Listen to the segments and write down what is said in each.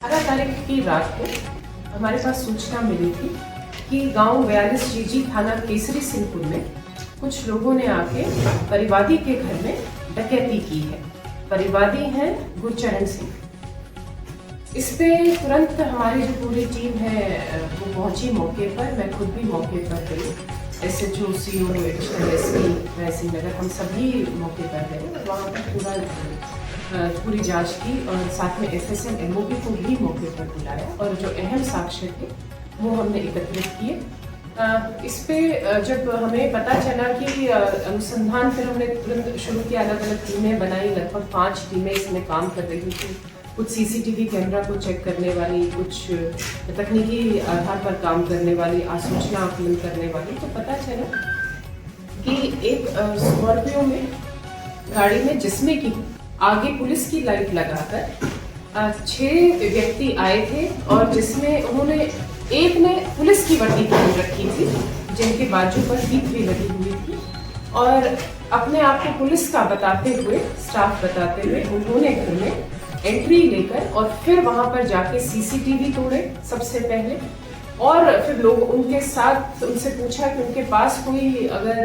तारीख की रात को हमारे पास सूचना मिली थी कि गांव 42 जीजी थाना केसरी सिंहपुर में कुछ लोगों ने आके परिवादी के घर में डकैती की है। परिवादी हैं गुरचरण सिंह। इस पे तुरंत हमारी जो पूरी टीम है वो पहुंची मौके पर। मैं खुद भी मौके पर गई, SHO, CO, additional SP Raisinghnagar, हम सभी मौके पर गए। वहाँ पर पूरी जांच की और साथ में FSM MOP को भी मौके पर बुलाया और जो अहम साक्ष्य थे वो हमने एकत्रित किए। इस पे जब हमें पता चला कि अनुसंधान, फिर हमने तुरंत शुरू किया। अलग अलग टीमें बनाई, लगभग 5 टीमें इसमें काम कर रही थी। कुछ CCTV कैमरा को चेक करने वाली, कुछ तकनीकी आधार पर काम करने वाली, आसूचना आकलन करने वाली। तो पता चला कि एक स्कॉर्पियो में गाड़ी में, जिसमें कि आगे पुलिस की लाइट लगाकर 6 व्यक्ति आए थे और जिसमें उन्होंने, एक ने पुलिस की वर्दी पहन रखी थी जिनके बाजू पर टीप भी लगी हुई थी, और अपने आप को पुलिस का बताते हुए, स्टाफ बताते हुए उन्होंने घर में एंट्री लेकर और फिर वहां पर जाके CCTV तोड़े सबसे पहले। और फिर लोग उनके साथ, उनसे पूछा कि उनके पास कोई अगर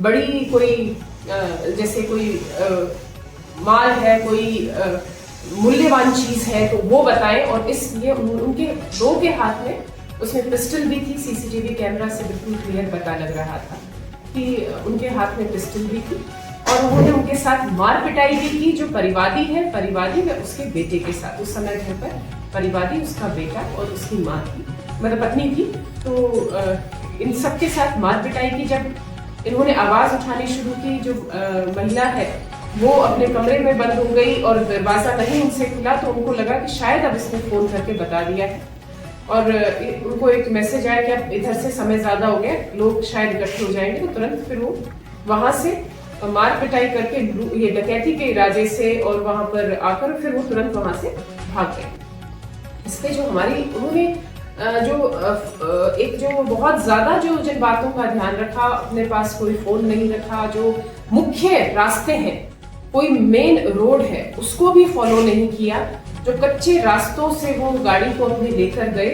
बड़ी कोई जैसे कोई माल है, कोई मूल्यवान चीज है तो वो बताएं। और इसलिए उनके 2 के हाथ में उसमें पिस्टल भी थी। CCTV कैमरा से बिल्कुल क्लियर पता लग रहा था कि उनके हाथ में पिस्टल भी थी। और उन्होंने उनके साथ मार पिटाई भी की। जो परिवादी है, परिवादी व उसके बेटे के साथ, उस समय घर पर परिवादी, उसका बेटा और उसकी माँ थी, मतलब पत्नी थी। तो इन सब के साथ मार पिटाई की। जब इन्होंने आवाज उठानी शुरू की, जो महिला है वो अपने कमरे में बंद हो गई और दरवाजा नहीं उनसे खुला, तो उनको लगा कि शायद अब इसने फोन करके बता दिया है। और उनको एक मैसेज आया कि अब इधर से समय ज्यादा हो गया, लोग शायद इकट्ठे हो जाएंगे। तो तुरंत फिर वो वहां से मार पिटाई करके ये डकैती के इरादे से और वहां पर आकर फिर वो तुरंत वहां से भाग गए। इस पे जो हमारी, उन्होंने जो बहुत ज्यादा जो जिन बातों का ध्यान रखा, अपने पास कोई फोन नहीं रखा, जो मुख्य रास्ते हैं, कोई मेन रोड है उसको भी फॉलो नहीं किया, जो कच्चे रास्तों से वो गाड़ी को अपने लेकर गए।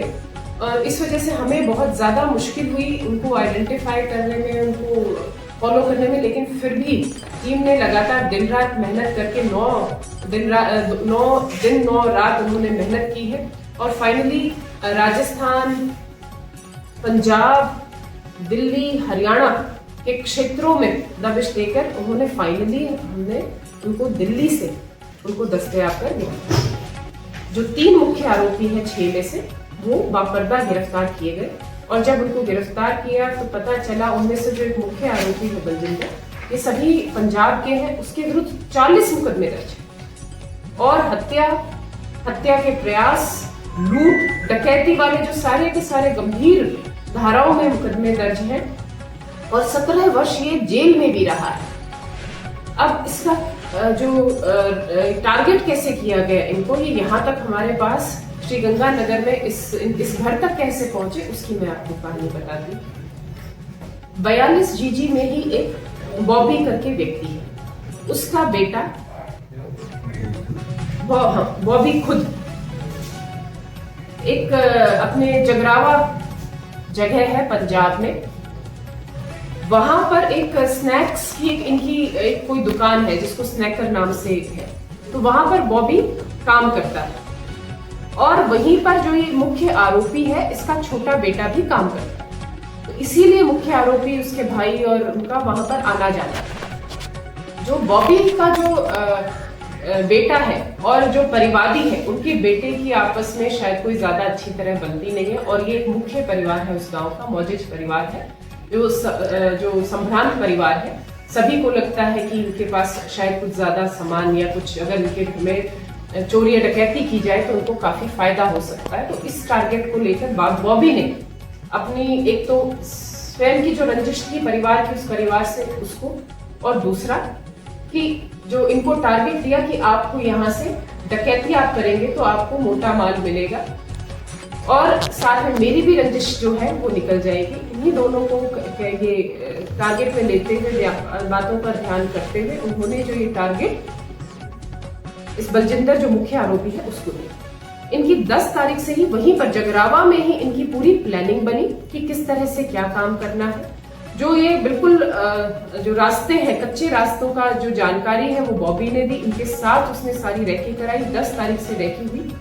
इस वजह से हमें बहुत ज्यादा मुश्किल हुई उनको आइडेंटिफाई करने में, उनको फॉलो करने में। लेकिन फिर भी टीम ने लगातार दिन रात मेहनत करके 9 दिन 9 रात उन्होंने मेहनत की है। और फाइनली राजस्थान, पंजाब, दिल्ली, हरियाणा के क्षेत्रों में दबिश देकर उन्होंने फाइनली, हमने उनको दिल्ली से उनको दस्तयाब कर दिया। जो 3 मुख्य आरोपी हैं 6 में से, वो बापर्दा गिरफ्तार किए गए। और जब उनको गिरफ्तार किया तो पता चला उनमें से जो एक मुख्य आरोपी है बलजिंदर, ये सभी पंजाब के हैं। उसके विरुद्ध 40 मुकदमे दर्ज है और हत्या के प्रयास, लूट, डकैती वाले जो सारे के सारे गंभीर धाराओं में मुकदमे दर्ज हैं। और 17 वर्ष ये जेल में भी रहा है। अब इसका जो टारगेट कैसे किया गया इनको, ये यहाँ तक हमारे पास श्रीगंगानगर में इस घर तक कैसे पहुंचे, उसकी मैं आपको कहानी बताती हूँ। 42 जीजी में ही एक बॉबी करके व्यक्ति है, उसका बेटा बॉबी खुद एक अपने जगरावा जगह है पंजाब में, वहां पर एक स्नैक्स की इनकी एक कोई दुकान है जिसको स्नैकर नाम से है। तो वहां पर बॉबी काम करता है और वहीं पर जो ये मुख्य आरोपी है, इसका छोटा बेटा भी काम करता है। तो इसीलिए मुख्य आरोपी, उसके भाई और उनका वहां पर आना जाना है। जो बॉबी का जो बेटा है और जो परिवादी है, उनके बेटे की आपस में शायद कोई ज्यादा अच्छी तरह बनती नहीं है। और ये एक मुख्य परिवार है उस गांव का, मौजिज परिवार है, जो संभ्रांत परिवार है। सभी को लगता है कि इनके पास शायद कुछ ज्यादा सामान या कुछ, अगर इनके में चोरी या डकैती की जाए तो उनको काफी फायदा हो सकता है। तो इस टारगेट को लेकर बॉबी ने अपनी, एक तो स्वयं की जो रंजिश थी परिवार की, उस परिवार से उसको, और दूसरा कि जो इनको टारगेट दिया कि आपको यहाँ से डकैती आप करेंगे तो आपको मोटा माल मिलेगा और साथ में मेरी भी रंजिश जो है वो निकल जाएगी। इन्हीं दोनों को ये टारगेट में लेते हुए, बातों का ध्यान करते हुए, उन्होंने जो ये टारगेट इस बलजिंदर जो मुख्य आरोपी है उसको दिया। इनकी 10 तारीख से ही वहीं पर जगरावा में ही इनकी पूरी प्लानिंग बनी कि किस तरह से क्या काम करना है। जो ये बिल्कुल जो रास्ते हैं, कच्चे रास्तों का जो जानकारी है वो बॉबी ने दी, इनके साथ उसने सारी रेकी कराई। 10 तारीख से रेकी हुई।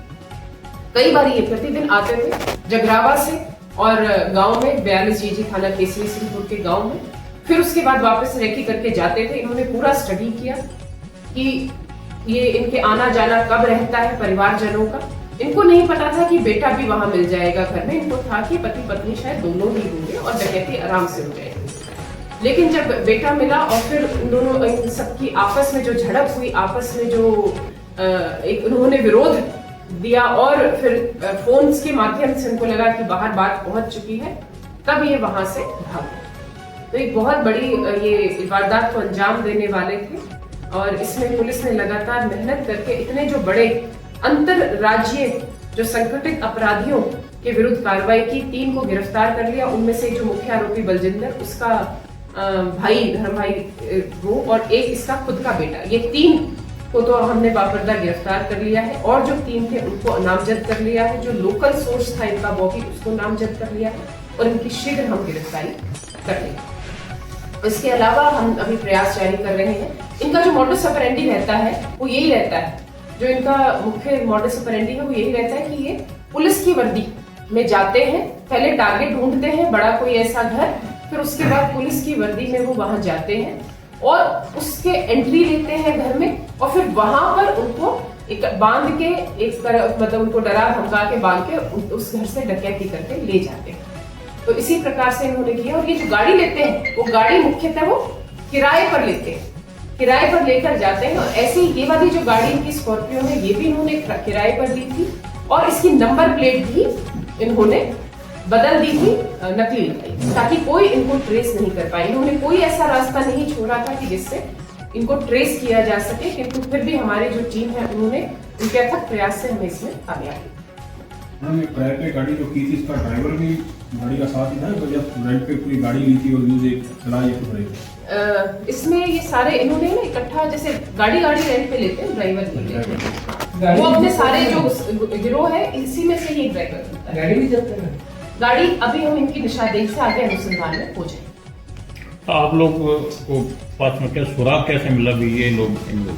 कई बार ये प्रतिदिन आते थे जगरावा से और गांव में 42 जीजी थाना केसरी सिंहपुर के गांव में, फिर उसके बाद वापस रेकी करके जाते थे। इन्होंने पूरा स्टडी किया कि ये इनके आना जाना कब रहता है परिवारजनों का। इनको नहीं पता था कि बेटा भी वहां मिल जाएगा घर में, इनको था कि पति पत्नी शायद दोनों ही होंगे और डकैती आराम से हो जाएगी। लेकिन जब बेटा मिला और फिर इन दोनों इन सबकी आपस में जो झड़प हुई, आपस में जो एक उन्होंने विरोध दिया और फिर फोन के माध्यम से उनको लगा कि बाहर बात पहुंच चुकी है, तब ये वहां से भागे। तो एक बहुत बड़ी ये वारदात को अंजाम देने वाले थे और इसमें पुलिस ने लगातार मेहनत करके इतने जो बड़े अंतरराज्यीय जो संगठित अपराधियों के विरुद्ध कार्रवाई की, 3 को गिरफ्तार कर लिया। उनमें से जो मुख्य आरोपी बलजिंदर, उसका भाई धर्म भाई वो और एक इसका खुद का बेटा, ये 3 को तो हमने बाबरदा गिरफ्तार कर लिया है और जो 3 थे उनको नामजद कर लिया है। जो लोकल सोर्स था इनका बॉबी, उसको नामजद कर लिया है और इनकी शीघ्र हम गिरफ्तारी कर लेंगे। इसके अलावा हम अभी प्रयास जारी कर रहे हैं। इनका जो मॉडस ऑपरेंडी रहता है वो यही रहता है, जो इनका मुख्य मॉडस ऑपरेंडी है वो यही रहता है कि ये पुलिस की वर्दी में जाते हैं, पहले टारगेट ढूंढते हैं बड़ा कोई ऐसा घर, फिर उसके बाद पुलिस की वर्दी में वो वहां जाते हैं और उसके एंट्री लेते हैं घर में और फिर वहां पर उनको एक बांध के एक तरह मतलब उनको डरा धमका के बांध के उस घर से डकैती करके ले जाते हैं। तो इसी प्रकार से इन्होंने किया। और ये जो गाड़ी लेते हैं वो गाड़ी मुख्यतः वो किराए पर लेते हैं, किराए पर लेकर जाते हैं। और ऐसी ये वाली जो गाड़ी इनकी स्कॉर्पियो है ये भी इन्होंने किराए पर ली थी और इसकी नंबर प्लेट भी इन्होंने बदल दी थी, नकली लगाई, ताकि कोई इनको ट्रेस नहीं कर पाए। इन्होंने कोई ऐसा रास्ता नहीं छोड़ा था कि जिससे इनको ट्रेस किया जा सके, किंतु फिर भी हमारी जो टीम है उन्होंने उनके अथक प्रयास से हमें इसमें कामयाबी। गाड़ी जो की थी इसका ड्राइवर भी गाड़ी का साथ ही था, तो जब रेंट पे पूरी गाड़ी ली थी और यूज चलाई इसमें ये सारे इन्होंने ना इकट्ठा, जैसे गाड़ी रेंट पे लेते हैं, ड्राइवर नहीं, वो अपने सारे जो गिरोह है इसी में से ही ड्राइवर होता है। गाड़ी भी जब्त है। गाड़ी अभी हम इनकी निशानदेही से आगे अनुसंधान में हो जाए। आप लोग को पास में क्या सुराग कैसे मिला भी ये लोग इन लोग?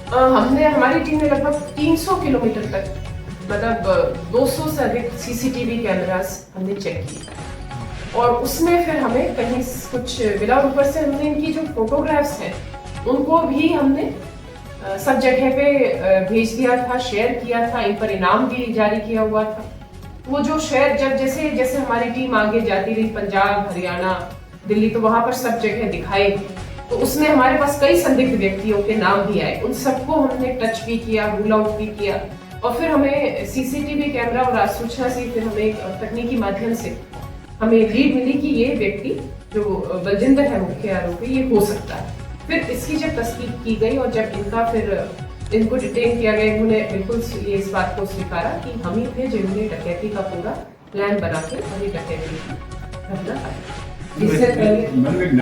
हमने हमारी टीम ने लगभग 300 किलोमीटर तक मतलब 200 से अधिक सीसीटीवी कैमरास हमने चेक किए और उसमें फिर हमें कहीं कुछ मिला और ऊपर से हमने इनकी जो फोटोग्राफ्स हैं उनको भी हमने सब जगह पे भेज दिया था, शेयर किया था। इन पर इनाम भी जारी किया हुआ था। वो जो शेयर जब जैसे जैसे हमारी टीम आगे जाती रही, पंजाब, हरियाणा, दिल्ली, तो वहां पर सब जगह दिखाए, तो उसमें हमारे पास कई संदिग्ध व्यक्तियों के नाम भी आए। उन सबको हमने टच भी किया, रूल आउट भी किया और फिर हमें सीसीटीवी कैमरा और सूचना से फिर हमें तकनीकी माध्यम से हमें लीड मिली कि ये व्यक्ति जो बलजिंदर है मुख्य आरोपी, ये हो सकता है। फिर इसकी जब तस्दीक की गई और जब इनका फिर इनको डिटेन किया गया, इन्होंने बिल्कुल ये इस बात को स्वीकारा कि हम ही थे जिन्होंने डकैती का पूरा प्लान बना के वही डकैती की घटना आई। इससे पहले